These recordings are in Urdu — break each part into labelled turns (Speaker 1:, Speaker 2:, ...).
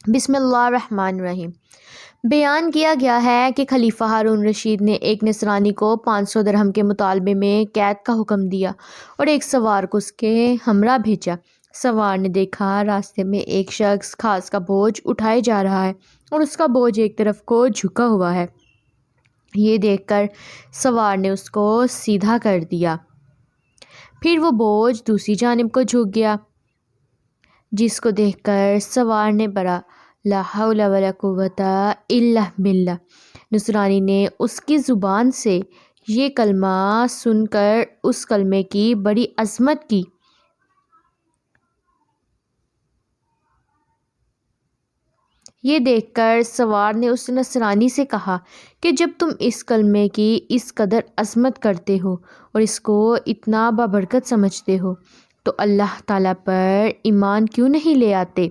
Speaker 1: بسم اللہ الرحمن الرحیم۔ بیان کیا گیا ہے کہ خلیفہ ہارون رشید نے ایک نصرانی کو 500 درہم کے مطالبے میں قید کا حکم دیا اور ایک سوار کو اس کے ہمراہ بھیجا۔ سوار نے دیکھا راستے میں ایک شخص گھاس کا بوجھ اٹھائے جا رہا ہے اور اس کا بوجھ ایک طرف کو جھکا ہوا ہے۔ یہ دیکھ کر سوار نے اس کو سیدھا کر دیا، پھر وہ بوجھ دوسری جانب کو جھک گیا، جس کو دیکھ کر سوار نے بڑا لا حول ولا قوت الا باللہ۔ نصرانی نے اس کی زبان سے یہ کلمہ سن کر اس کلمے کی بڑی عظمت کی۔ یہ دیکھ کر سوار نے اس نصرانی سے کہا کہ جب تم اس کلمے کی اس قدر عظمت کرتے ہو اور اس کو اتنا بابرکت سمجھتے ہو تو اللہ تعالیٰ پر ایمان کیوں نہیں لے آتے؟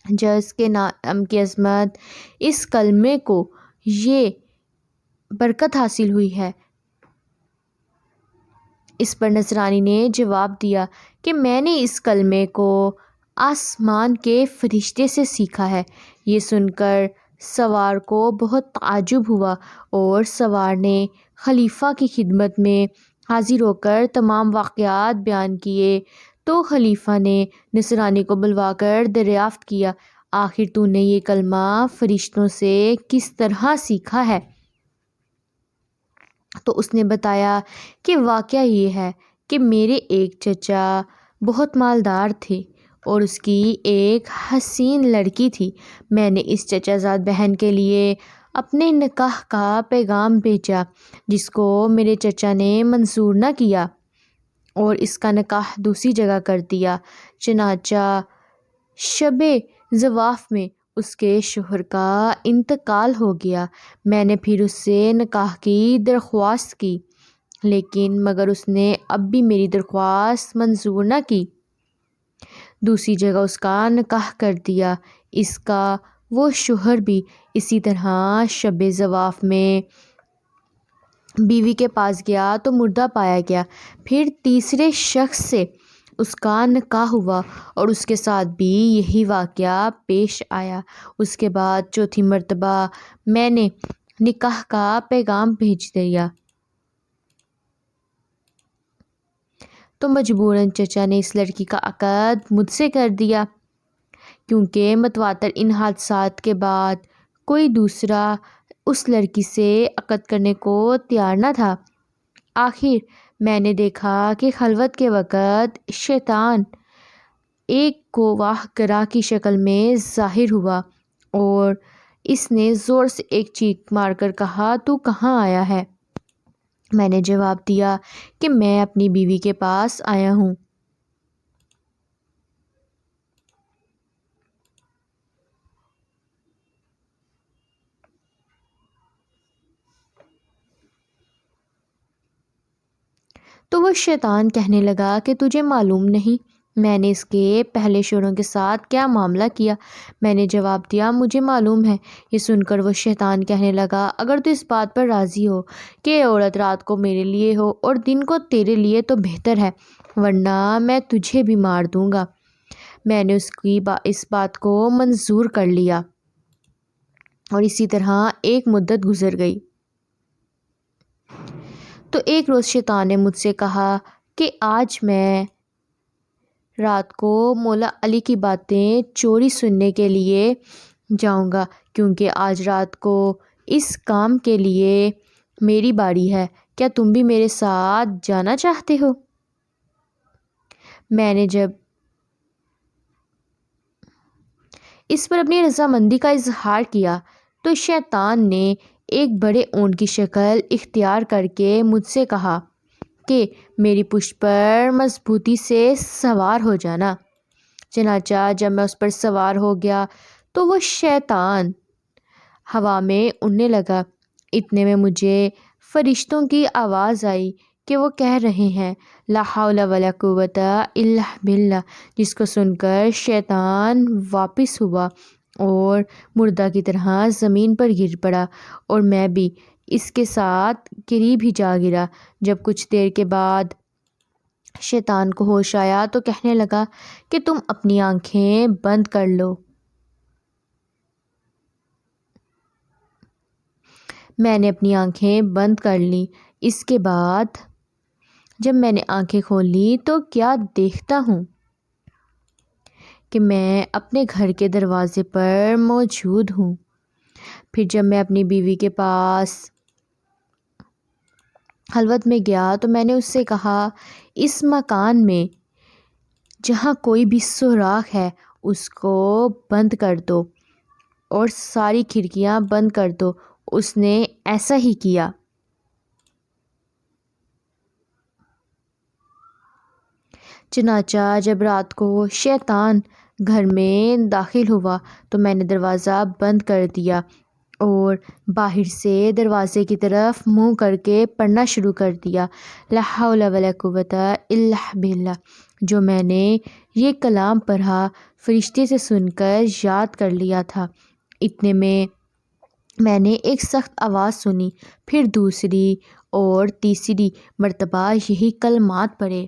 Speaker 1: جس کے نام کی عظمت اس کلمے کو یہ برکت حاصل ہوئی ہے۔ اس پر نصرانی نے جواب دیا کہ میں نے اس کلمے کو آسمان کے فرشتے سے سیکھا ہے۔ یہ سن کر سوار کو بہت تعجب ہوا اور سوار نے خلیفہ کی خدمت میں حاضر ہو کر تمام واقعات بیان کیے تو خلیفہ نے نصرانی کو بلوا کر دریافت کیا، آخر تو نے یہ کلمہ فرشتوں سے کس طرح سیکھا ہے؟ تو اس نے بتایا کہ واقعہ یہ ہے کہ میرے ایک چچا بہت مالدار تھے اور اس کی ایک حسین لڑکی تھی۔ میں نے اس چچا زاد بہن کے لیے اپنے نکاح کا پیغام بھیجا، جس کو میرے چچا نے منظور نہ کیا اور اس کا نکاح دوسری جگہ کر دیا۔ چنانچہ شب زواف میں اس کے شوہر کا انتقال ہو گیا۔ میں نے پھر اس سے نکاح کی درخواست کی، لیکن مگر اس نے اب بھی میری درخواست منظور نہ کی، دوسری جگہ اس کا نکاح کر دیا۔ اس کا وہ شوہر بھی اسی طرح شب زواف میں بیوی کے پاس گیا تو مردہ پایا گیا۔ پھر تیسرے شخص سے اس کا نکاح ہوا اور اس کے ساتھ بھی یہی واقعہ پیش آیا۔ اس کے بعد چوتھی مرتبہ میں نے نکاح کا پیغام بھیج دیا تو مجبوراً چچا نے اس لڑکی کا عقد مجھ سے کر دیا، کیونکہ متواتر ان حادثات کے بعد کوئی دوسرا اس لڑکی سے عقد کرنے کو تیار نہ تھا۔ آخر میں نے دیکھا کہ خلوت کے وقت شیطان ایک گواہ گرا کی شکل میں ظاہر ہوا اور اس نے زور سے ایک چیخ مار کر کہا، تو کہاں آیا ہے؟ میں نے جواب دیا کہ میں اپنی بیوی کے پاس آیا ہوں۔ تو وہ شیطان کہنے لگا کہ تجھے معلوم نہیں میں نے اس کے پہلے شوہروں کے ساتھ کیا معاملہ کیا؟ میں نے جواب دیا مجھے معلوم ہے۔ یہ سن کر وہ شیطان کہنے لگا، اگر تو اس بات پر راضی ہو کہ عورت رات کو میرے لیے ہو اور دن کو تیرے لیے تو بہتر ہے، ورنہ میں تجھے بھی مار دوں گا۔ میں نے اس بات کو منظور کر لیا اور اسی طرح ایک مدت گزر گئی۔ تو ایک روز شیطان نے مجھ سے کہا کہ آج میں رات کو مولا علی کی باتیں چوری سننے کے لیے جاؤں گا، کیونکہ آج رات کو اس کام کے لیے میری باری ہے۔ کیا تم بھی میرے ساتھ جانا چاہتے ہو؟ میں نے جب اس پر اپنی رضامندی کا اظہار کیا تو شیطان نے ایک بڑے اونٹ کی شکل اختیار کر کے مجھ سے کہا کہ میری پشت پر مضبوطی سے سوار ہو جانا۔ چنانچہ جب میں اس پر سوار ہو گیا تو وہ شیطان ہوا میں اڑنے لگا۔ اتنے میں مجھے فرشتوں کی آواز آئی کہ وہ کہہ رہے ہیں لا حول ولا قوت الا باللہ، جس کو سن کر شیطان واپس ہوا اور مردہ کی طرح زمین پر گر پڑا اور میں بھی اس کے ساتھ قریب ہی جا گرا۔ جب کچھ دیر کے بعد شیطان کو ہوش آیا تو کہنے لگا کہ تم اپنی آنکھیں بند کر لو۔ میں نے اپنی آنکھیں بند کر لیں۔ اس کے بعد جب میں نے آنکھیں کھول لی تو کیا دیکھتا ہوں کہ میں اپنے گھر کے دروازے پر موجود ہوں۔ پھر جب میں اپنی بیوی کے پاس خلوت میں گیا تو میں نے اس سے کہا، اس مکان میں جہاں کوئی بھی سوراخ ہے اس کو بند کر دو اور ساری کھڑکیاں بند کر دو۔ اس نے ایسا ہی کیا۔ چنانچہ جب رات کو شیطان گھر میں داخل ہوا تو میں نے دروازہ بند کر دیا اور باہر سے دروازے کی طرف منہ کر کے پڑھنا شروع کر دیا، لا حول ولا قوت الا باللہ۔ جو میں نے یہ کلام پڑھا فرشتے سے سن کر یاد کر لیا تھا۔ اتنے میں نے ایک سخت آواز سنی، پھر دوسری اور تیسری مرتبہ یہی کلمات پڑھے۔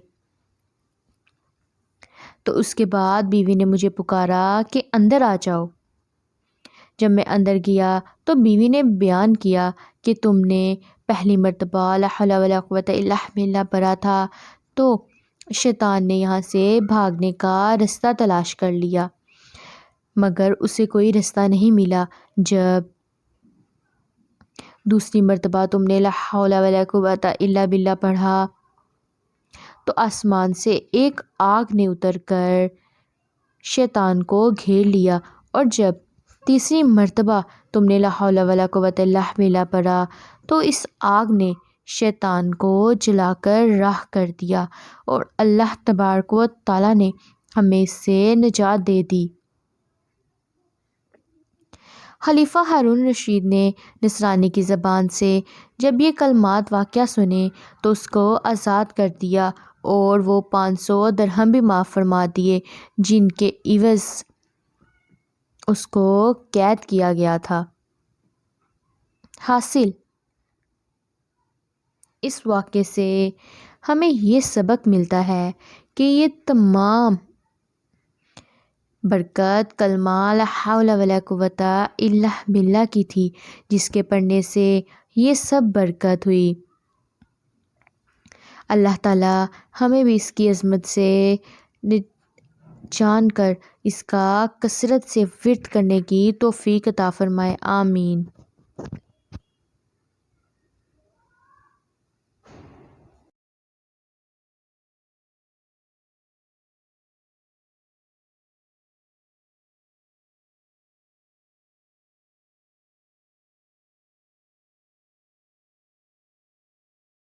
Speaker 1: تو اس کے بعد بیوی نے مجھے پکارا کہ اندر آ جاؤ۔ جب میں اندر گیا تو بیوی نے بیان کیا کہ تم نے پہلی مرتبہ لا حول ولا قوت الا باللہ پڑھا تھا تو شیطان نے یہاں سے بھاگنے کا رستہ تلاش کر لیا مگر اسے کوئی رستہ نہیں ملا۔ جب دوسری مرتبہ تم نے لا حول ولا قوت الا باللہ پڑھا تو آسمان سے ایک آگ نے اتر کر شیطان کو گھیر لیا، اور جب تیسری مرتبہ تم نے لا حول ولا قوت الا باللہ پڑھا تو اس آگ نے شیطان کو جلا کر راکھ کر دیا، اور اللہ تبارک و تعالیٰ نے ہمیں اس سے نجات دے دی۔ خلیفہ ہارون رشید نے نصرانی کی زبان سے جب یہ کلمات واقعہ سنے تو اس کو آزاد کر دیا اور وہ 500 درہم بھی معاف فرما دیے جن کے عوض اس کو قید کیا گیا تھا۔ حاصل اس واقعے سے ہمیں یہ سبق ملتا ہے کہ یہ تمام برکت کلمہ لا حول ولا قوت الا باللہ کی تھی، جس کے پڑھنے سے یہ سب برکت ہوئی۔ اللہ تعالیٰ ہمیں بھی اس کی عظمت سے جان کر اس کا کثرت سے ورد کرنے کی توفیق عطا فرمائے، آمین۔